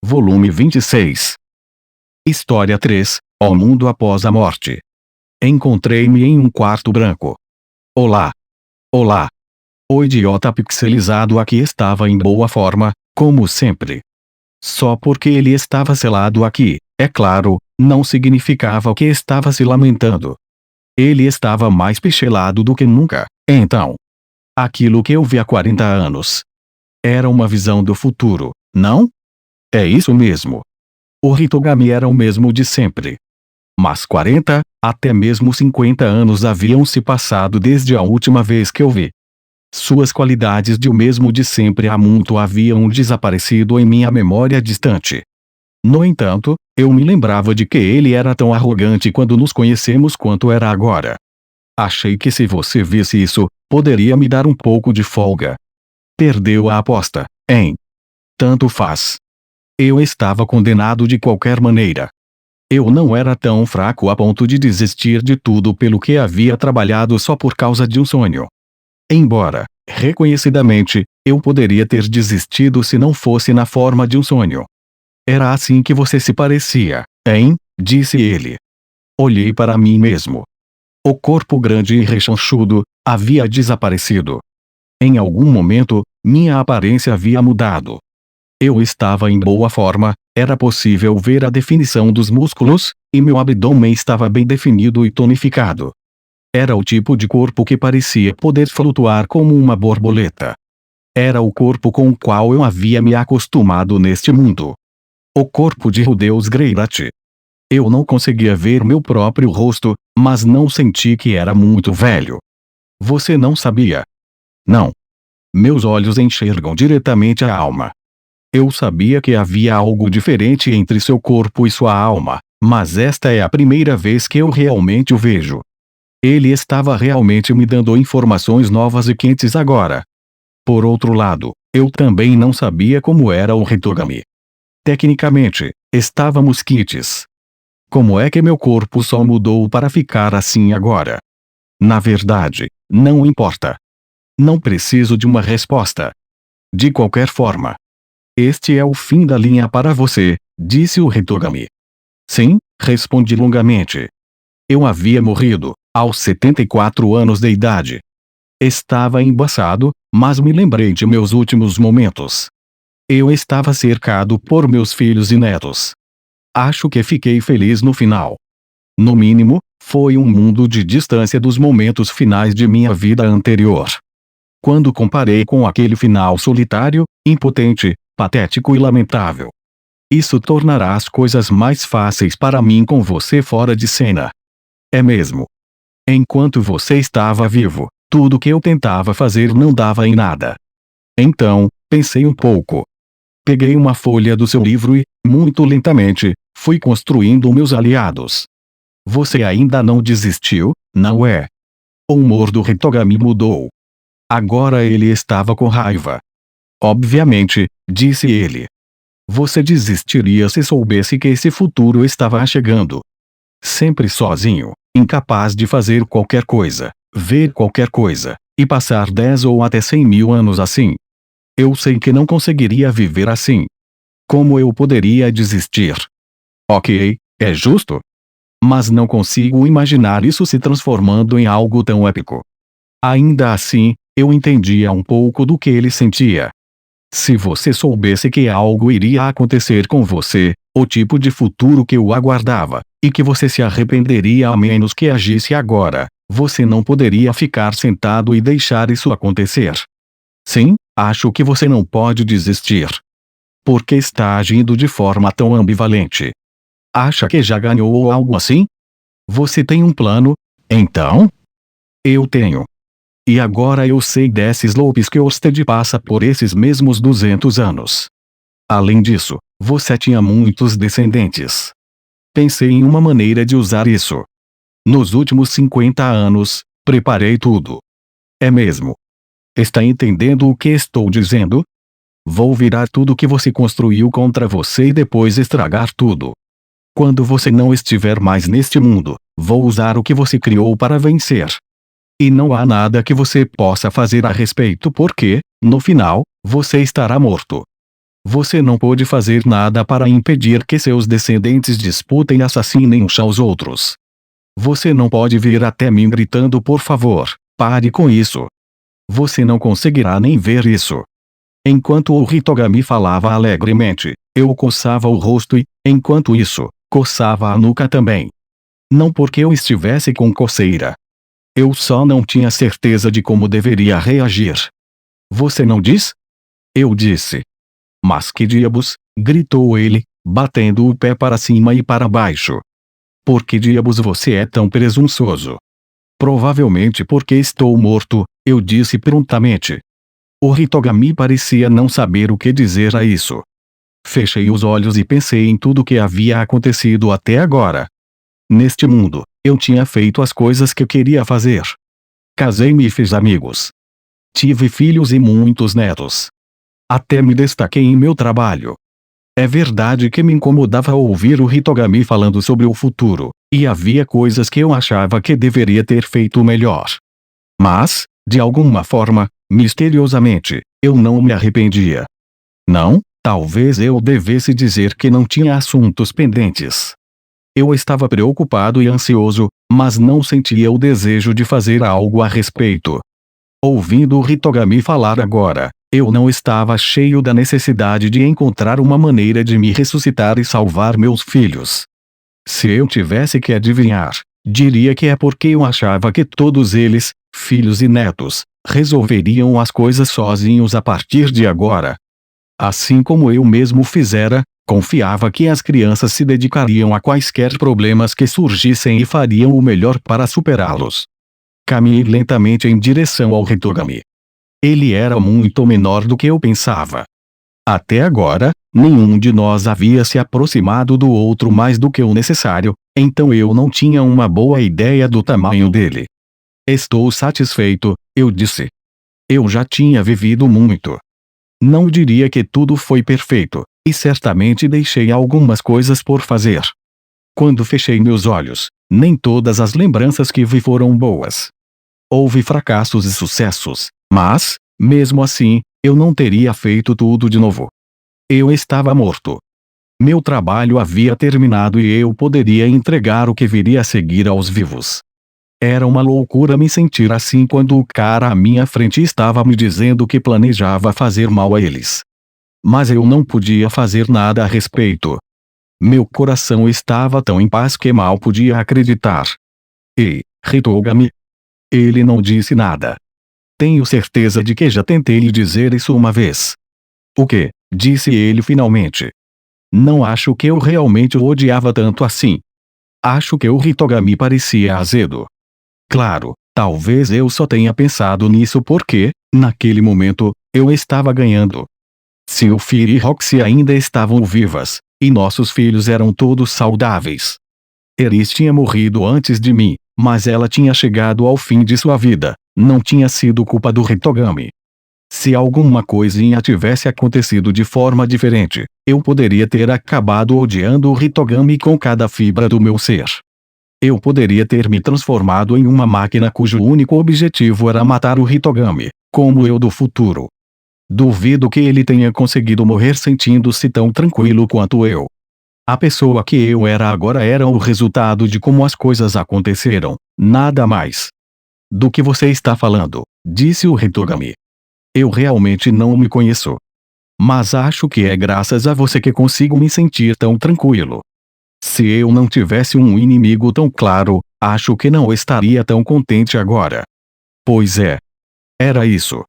Volume 26. História 3. O mundo após a morte. Encontrei-me em um quarto branco. Olá. Olá. O idiota pixelizado aqui estava em boa forma, como sempre. Só porque ele estava selado aqui, é claro, não significava que estava se lamentando. Ele estava mais pixelado do que nunca, então. Aquilo que eu vi há 40 anos. Era uma visão do futuro, não? É isso mesmo. O Hitogami era o mesmo de sempre. Mas 40, até mesmo 50 anos haviam se passado desde a última vez que eu vi. Suas qualidades de o mesmo de sempre há muito haviam desaparecido em minha memória distante. No entanto, eu me lembrava de que ele era tão arrogante quando nos conhecemos quanto era agora. Achei que se você visse isso, poderia me dar um pouco de folga. Perdeu a aposta, hein? Tanto faz. Eu estava condenado de qualquer maneira. Eu não era tão fraco a ponto de desistir de tudo pelo que havia trabalhado só por causa de um sonho. Embora, reconhecidamente, eu poderia ter desistido se não fosse na forma de um sonho. Era assim que você se parecia, hein? Disse ele. Olhei para mim mesmo. O corpo grande e rechonchudo havia desaparecido. Em algum momento, minha aparência havia mudado. Eu estava em boa forma, era possível ver a definição dos músculos, e meu abdômen estava bem definido e tonificado. Era o tipo de corpo que parecia poder flutuar como uma borboleta. Era o corpo com o qual eu havia me acostumado neste mundo. O corpo de Rudeus Greirat. Eu não conseguia ver meu próprio rosto, mas não senti que era muito velho. Você não sabia? Não. Meus olhos enxergam diretamente a alma. Eu sabia que havia algo diferente entre seu corpo e sua alma, mas esta é a primeira vez que eu realmente o vejo. Ele estava realmente me dando informações novas e quentes agora. Por outro lado, eu também não sabia como era o Hitogami. Tecnicamente, estávamos quites. Como é que meu corpo só mudou para ficar assim agora? Na verdade, não importa. Não preciso de uma resposta. De qualquer forma. Este é o fim da linha para você, disse o Hitogami. Sim, respondi longamente. Eu havia morrido, aos 74 anos de idade. Estava embaçado, mas me lembrei de meus últimos momentos. Eu estava cercado por meus filhos e netos. Acho que fiquei feliz no final. No mínimo, foi um mundo de distância dos momentos finais de minha vida anterior. Quando comparei com aquele final solitário, impotente, patético e lamentável. Isso tornará as coisas mais fáceis para mim com você fora de cena. É mesmo. Enquanto você estava vivo, tudo que eu tentava fazer não dava em nada. Então, pensei um pouco. Peguei uma folha do seu livro e, muito lentamente, fui construindo meus aliados. Você ainda não desistiu, não é? O humor do Hitogami mudou. Agora ele estava com raiva. Obviamente, disse ele. Você desistiria se soubesse que esse futuro estava chegando. Sempre sozinho, incapaz de fazer qualquer coisa, ver qualquer coisa, e passar 10 ou até 100 mil anos assim. Eu sei que não conseguiria viver assim. Como eu poderia desistir? Ok, é justo. Mas não consigo imaginar isso se transformando em algo tão épico. Ainda assim, eu entendia um pouco do que ele sentia. Se você soubesse que algo iria acontecer com você, o tipo de futuro que o aguardava, e que você se arrependeria a menos que agisse agora, você não poderia ficar sentado e deixar isso acontecer. Sim, acho que você não pode desistir. Por que está agindo de forma tão ambivalente? Acha que já ganhou ou algo assim? Você tem um plano, então? Eu tenho. E agora eu sei desses lopes que Orsted passa por esses mesmos 200 anos. Além disso, você tinha muitos descendentes. Pensei em uma maneira de usar isso. Nos últimos 50 anos, preparei tudo. É mesmo. Está entendendo o que estou dizendo? Vou virar tudo que você construiu contra você e depois estragar tudo. Quando você não estiver mais neste mundo, vou usar o que você criou para vencer. E não há nada que você possa fazer a respeito porque, no final, você estará morto. Você não pôde fazer nada para impedir que seus descendentes disputem e assassinem uns aos outros. Você não pode vir até mim gritando por favor, pare com isso. Você não conseguirá nem ver isso. Enquanto o Hitogami falava alegremente, eu coçava o rosto e, enquanto isso, coçava a nuca também. Não porque eu estivesse com coceira. Eu só não tinha certeza de como deveria reagir. Você não diz? Eu disse. Mas que diabos, gritou ele, batendo o pé para cima e para baixo. Por que diabos você é tão presunçoso? Provavelmente porque estou morto, eu disse prontamente. O Hitogami parecia não saber o que dizer a isso. Fechei os olhos e pensei em tudo o que havia acontecido até agora. Neste mundo, eu tinha feito as coisas que queria fazer. Casei-me e fiz amigos. Tive filhos e muitos netos. Até me destaquei em meu trabalho. É verdade que me incomodava ouvir o Hitogami falando sobre o futuro, e havia coisas que eu achava que deveria ter feito melhor. Mas, de alguma forma, misteriosamente, eu não me arrependia. Não, talvez eu devesse dizer que não tinha assuntos pendentes. Eu estava preocupado e ansioso, mas não sentia o desejo de fazer algo a respeito. Ouvindo o Hitogami falar agora, eu não estava cheio da necessidade de encontrar uma maneira de me ressuscitar e salvar meus filhos. Se eu tivesse que adivinhar, diria que é porque eu achava que todos eles, filhos e netos, resolveriam as coisas sozinhos a partir de agora. Assim como eu mesmo fizera, confiava que as crianças se dedicariam a quaisquer problemas que surgissem e fariam o melhor para superá-los. Caminhei lentamente em direção ao Hitogami. Ele era muito menor do que eu pensava. Até agora, nenhum de nós havia se aproximado do outro mais do que o necessário, então eu não tinha uma boa ideia do tamanho dele. Estou satisfeito, eu disse. Eu já tinha vivido muito. Não diria que tudo foi perfeito, e certamente deixei algumas coisas por fazer. Quando fechei meus olhos, nem todas as lembranças que vi foram boas. Houve fracassos e sucessos, mas, mesmo assim, eu não teria feito tudo de novo. Eu estava morto. Meu trabalho havia terminado e eu poderia entregar o que viria a seguir aos vivos. Era uma loucura me sentir assim quando o cara à minha frente estava me dizendo que planejava fazer mal a eles. Mas eu não podia fazer nada a respeito. Meu coração estava tão em paz que mal podia acreditar. Ei, Hitogami. Ele não disse nada. Tenho certeza de que já tentei lhe dizer isso uma vez. O que? Disse ele finalmente. Não acho que eu realmente o odiava tanto assim. Acho que o Hitogami parecia azedo. Claro, talvez eu só tenha pensado nisso porque, naquele momento, eu estava ganhando. Sylphie e Roxy ainda estavam vivas, e nossos filhos eram todos saudáveis. Eris tinha morrido antes de mim, mas ela tinha chegado ao fim de sua vida, não tinha sido culpa do Hitogami. Se alguma coisinha tivesse acontecido de forma diferente, eu poderia ter acabado odiando o Hitogami com cada fibra do meu ser. Eu poderia ter me transformado em uma máquina cujo único objetivo era matar o Hitogami, como eu do futuro. Duvido que ele tenha conseguido morrer sentindo-se tão tranquilo quanto eu. A pessoa que eu era agora era o resultado de como as coisas aconteceram, nada mais. Do que você está falando? Disse o Hitogami. Eu realmente não me conheço. Mas acho que é graças a você que consigo me sentir tão tranquilo. Se eu não tivesse um inimigo tão claro, acho que não estaria tão contente agora. Pois é. Era isso.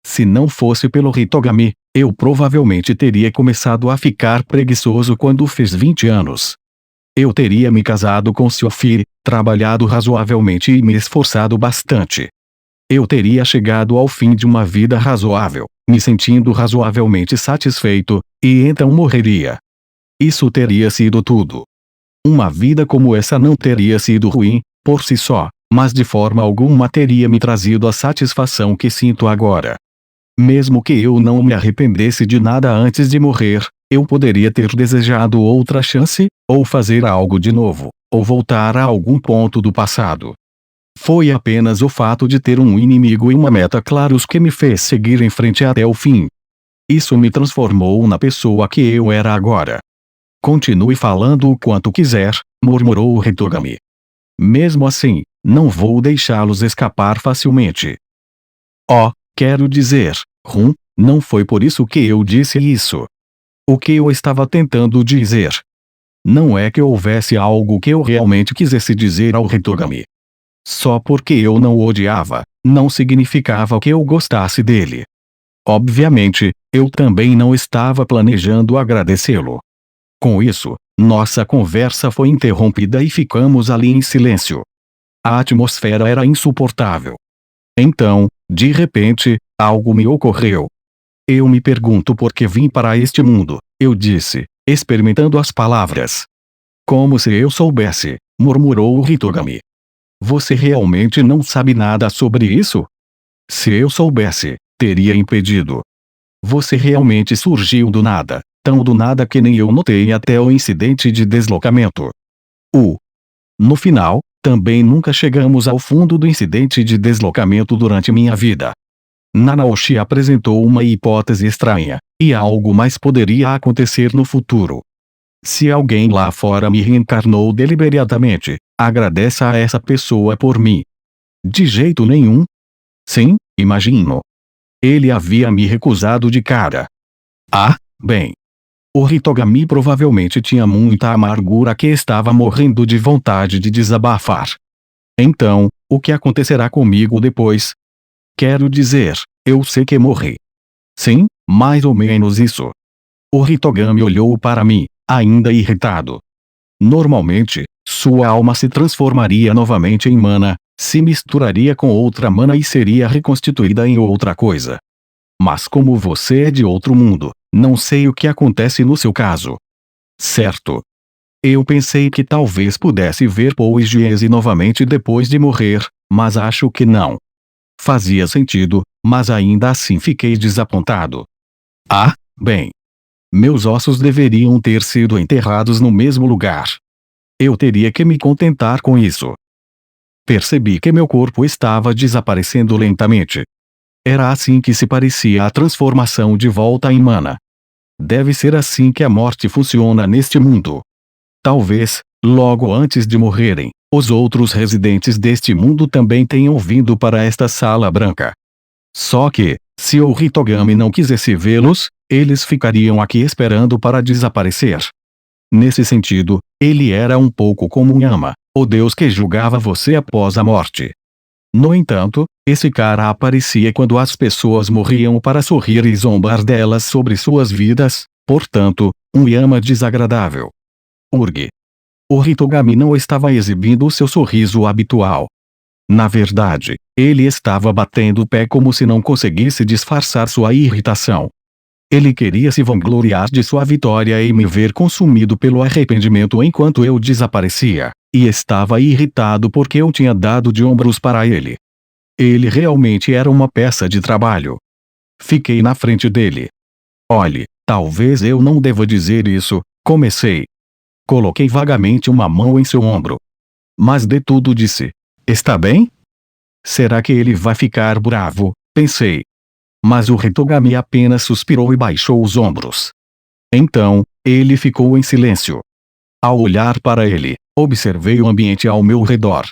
Se não fosse pelo Hitogami, eu provavelmente teria começado a ficar preguiçoso quando fiz 20 anos. Eu teria me casado com Sylphie, trabalhado razoavelmente e me esforçado bastante. Eu teria chegado ao fim de uma vida razoável, me sentindo razoavelmente satisfeito, e então morreria. Isso teria sido tudo. Uma vida como essa não teria sido ruim, por si só, mas de forma alguma teria me trazido a satisfação que sinto agora. Mesmo que eu não me arrependesse de nada antes de morrer, eu poderia ter desejado outra chance, ou fazer algo de novo, ou voltar a algum ponto do passado. Foi apenas o fato de ter um inimigo e uma meta claros que me fez seguir em frente até o fim. Isso me transformou na pessoa que eu era agora. Continue falando o quanto quiser, murmurou o Hitogami. Mesmo assim, não vou deixá-los escapar facilmente. Oh, quero dizer, não foi por isso que eu disse isso. O que eu estava tentando dizer não é que houvesse algo que eu realmente quisesse dizer ao Hitogami. Só porque eu não o odiava, não significava que eu gostasse dele. Obviamente, eu também não estava planejando agradecê-lo. Com isso, nossa conversa foi interrompida e ficamos ali em silêncio. A atmosfera era insuportável. Então, de repente, algo me ocorreu. Eu me pergunto por que vim para este mundo, eu disse, experimentando as palavras. Como se eu soubesse, murmurou o Hitogami. Você realmente não sabe nada sobre isso? Se eu soubesse, teria impedido. Você realmente surgiu do nada, tão do nada que nem eu notei até o incidente de deslocamento. No final, também nunca chegamos ao fundo do incidente de deslocamento durante minha vida. Nanaoshi apresentou uma hipótese estranha, e algo mais poderia acontecer no futuro. Se alguém lá fora me reencarnou deliberadamente, agradeça a essa pessoa por mim. De jeito nenhum? Sim, imagino. Ele havia me recusado de cara. Ah, bem. O Hitogami provavelmente tinha muita amargura que estava morrendo de vontade de desabafar. Então, o que acontecerá comigo depois? Quero dizer, eu sei que morri. Sim, mais ou menos isso. O Hitogami olhou para mim, ainda irritado. Normalmente, sua alma se transformaria novamente em mana, se misturaria com outra mana e seria reconstituída em outra coisa. Mas como você é de outro mundo, não sei o que acontece no seu caso. Certo. Eu pensei que talvez pudesse ver Poigiese novamente depois de morrer, mas acho que não. Fazia sentido, mas ainda assim fiquei desapontado. Ah, bem. Meus ossos deveriam ter sido enterrados no mesmo lugar. Eu teria que me contentar com isso. Percebi que meu corpo estava desaparecendo lentamente. Era assim que se parecia a transformação de volta em mana. Deve ser assim que a morte funciona neste mundo. Talvez, logo antes de morrerem, os outros residentes deste mundo também tenham vindo para esta sala branca. Só que, se o Hitogami não quisesse vê-los, eles ficariam aqui esperando para desaparecer. Nesse sentido, ele era um pouco como Yama, o deus que julgava você após a morte. No entanto, esse cara aparecia quando as pessoas morriam para sorrir e zombar delas sobre suas vidas, portanto, um Yama desagradável. Urge. O Hitogami não estava exibindo seu sorriso habitual. Na verdade, ele estava batendo o pé como se não conseguisse disfarçar sua irritação. Ele queria se vangloriar de sua vitória e me ver consumido pelo arrependimento enquanto eu desaparecia, e estava irritado porque eu tinha dado de ombros para ele. Ele realmente era uma peça de trabalho. Fiquei na frente dele. Olhe, talvez eu não deva dizer isso, comecei. Coloquei vagamente uma mão em seu ombro. Mas de tudo disse: está bem? Será que ele vai ficar bravo? Pensei. Mas o Hitogami apenas suspirou e baixou os ombros. Então, ele ficou em silêncio. Ao olhar para ele, observei o ambiente ao meu redor.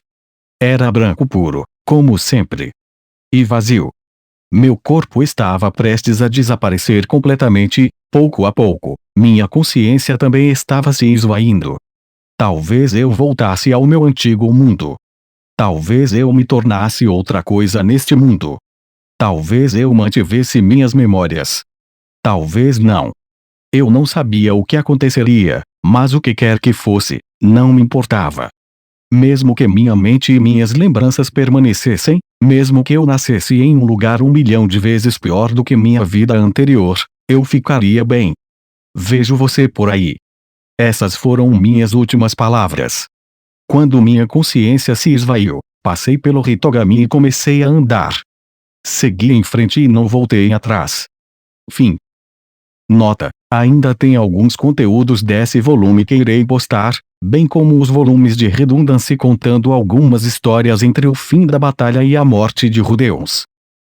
Era branco puro, como sempre. E vazio. Meu corpo estava prestes a desaparecer completamente, pouco a pouco. Minha consciência também estava se esvaindo. Talvez eu voltasse ao meu antigo mundo. Talvez eu me tornasse outra coisa neste mundo. Talvez eu mantivesse minhas memórias. Talvez não. Eu não sabia o que aconteceria, mas o que quer que fosse, não me importava. Mesmo que minha mente e minhas lembranças permanecessem, mesmo que eu nascesse em um lugar 1.000.000 de vezes pior do que minha vida anterior, eu ficaria bem. Vejo você por aí. Essas foram minhas últimas palavras. Quando minha consciência se esvaiu, passei pelo Hitogami e comecei a andar. Segui em frente e não voltei atrás. Fim. Nota: ainda tem alguns conteúdos desse volume que irei postar, bem como os volumes de Redundância contando algumas histórias entre o fim da batalha e a morte de Rudeus.